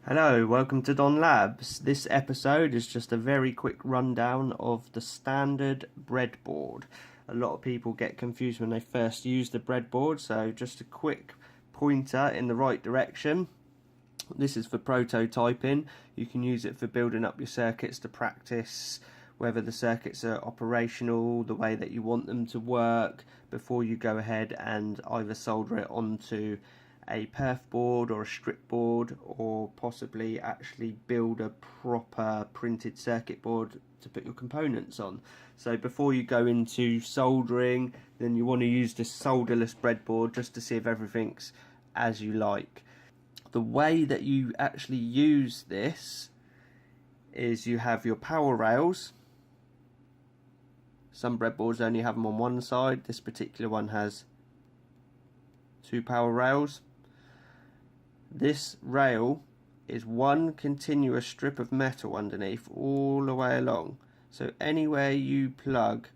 Hello, welcome to Don Labs. This episode is just a very quick rundown of the standard breadboard. A lot of people get confused when they first use the breadboard, so just a quick pointer in the right direction. This is for prototyping. You can use it for building up your circuits to practice whether the circuits are operational, the way that you want them to work, before you go ahead and either solder it onto a perf board or a strip board, or possibly actually build a proper printed circuit board to put your components on. So before you go into soldering, then you want to use this solderless breadboard just to see if everything's as you like. The way that you actually use this is you have your power rails. Some breadboards only have them on one side. This particular one has two power rails. This rail is one continuous strip of metal underneath all the way along. So anywhere you plug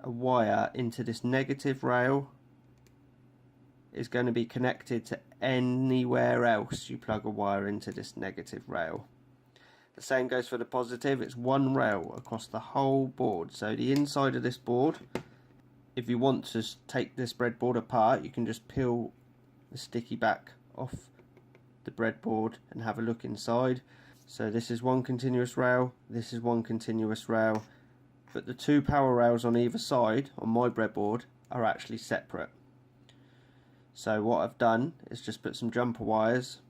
a wire into this negative rail is going to be connected to anywhere else you plug a wire into this negative rail. The same goes for the positive. It's one rail across the whole board. So the inside of this board, if you want to take this breadboard apart, you can just peel the sticky back off the breadboard and have a look inside. So this is one continuous rail, this is one continuous rail, but the two power rails on either side on my breadboard are actually separate. So what I've done is just put some jumper wires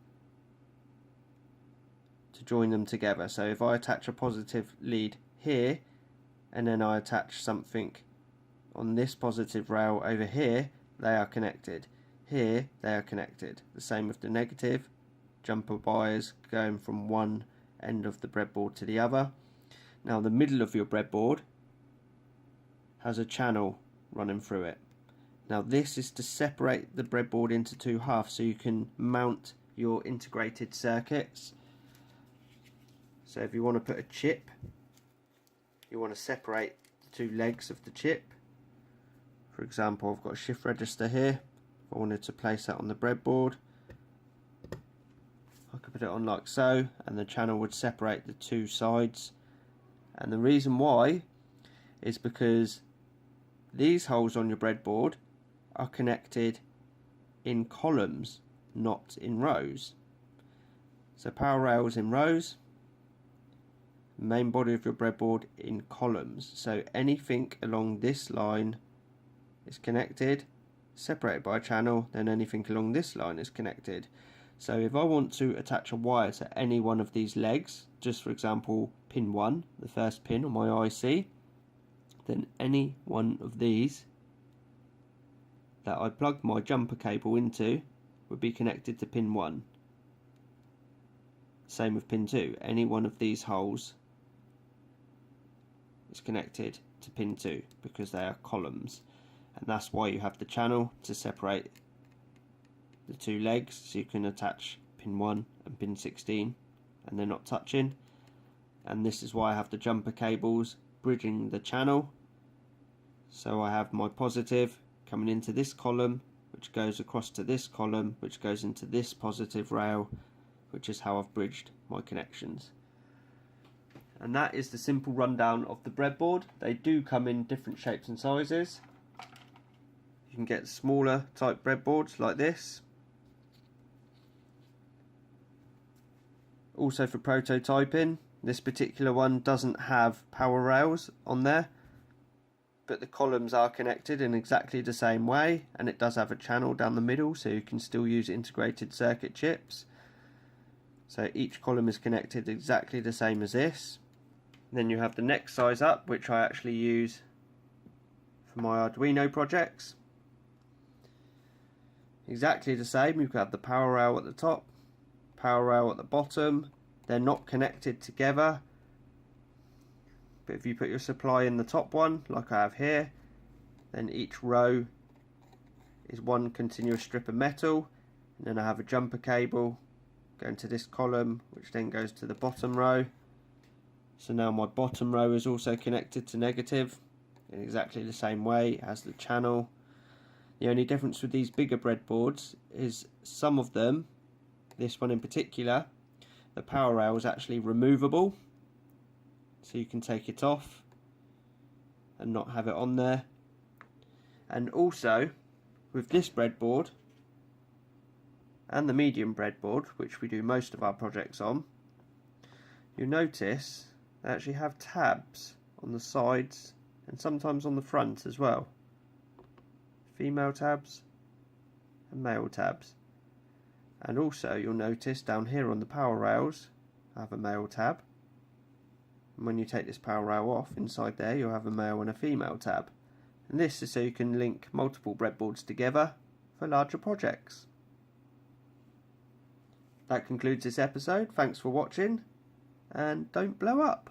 to join them together. So if I attach a positive lead here and then I attach something on this positive rail over here, they are connected. Here they are connected. The same with the negative. Jumper wires going from one end of the breadboard to the other. Now the middle of your breadboard has a channel running through it. Now this is to separate the breadboard into two halves so you can mount your integrated circuits. So if you want to put a chip, you want to separate the two legs of the chip. For example, I've got a shift register here. If I wanted to place that on the breadboard, I could put it on like so, and the channel would separate the two sides. And the reason why is because these holes on your breadboard are connected in columns, not in rows. So power rails in rows, main body of your breadboard in columns. So anything along this line is connected, separated by a channel, then anything along this line is connected. So if I want to attach a wire to any one of these legs, just for example pin 1, the first pin on my IC, then any one of these that I plug my jumper cable into would be connected to pin 1. Same with pin 2, any one of these holes is connected to pin 2 because they are columns, and that's why you have the channel to separate the two legs, so you can attach pin 1 and pin 16 and they're not touching. And this is why I have the jumper cables bridging the channel. So I have my positive coming into this column, which goes across to this column, which goes into this positive rail, which is how I've bridged my connections. And that is the simple rundown of the breadboard. They do come in different shapes and sizes. You can get smaller type breadboards like this. Also for prototyping, this particular one doesn't have power rails on there, but the columns are connected in exactly the same way, and it does have a channel down the middle, so you can still use integrated circuit chips. So each column is connected exactly the same as this. Then you have the next size up, which I actually use for my Arduino projects. Exactly the same. You've got the power rail at the top, power rail at the bottom. They're not connected together, but if you put your supply in the top one like I have here, then each row is one continuous strip of metal, and then I have a jumper cable going to this column, which then goes to the bottom row. So now my bottom row is also connected to negative in exactly the same way as the channel. The only difference with these bigger breadboards is some of them, this one in particular, the power rail is actually removable, so you can take it off and not have it on there. And also with this breadboard and the medium breadboard, which we do most of our projects on, you'll notice they actually have tabs on the sides and sometimes on the front as well. Female tabs and male tabs. And also you'll notice down here on the power rails I have a male tab, and when you take this power rail off, inside there you'll have a male and a female tab. And this is so you can link multiple breadboards together for larger projects. That concludes this episode. Thanks for watching, and don't blow up.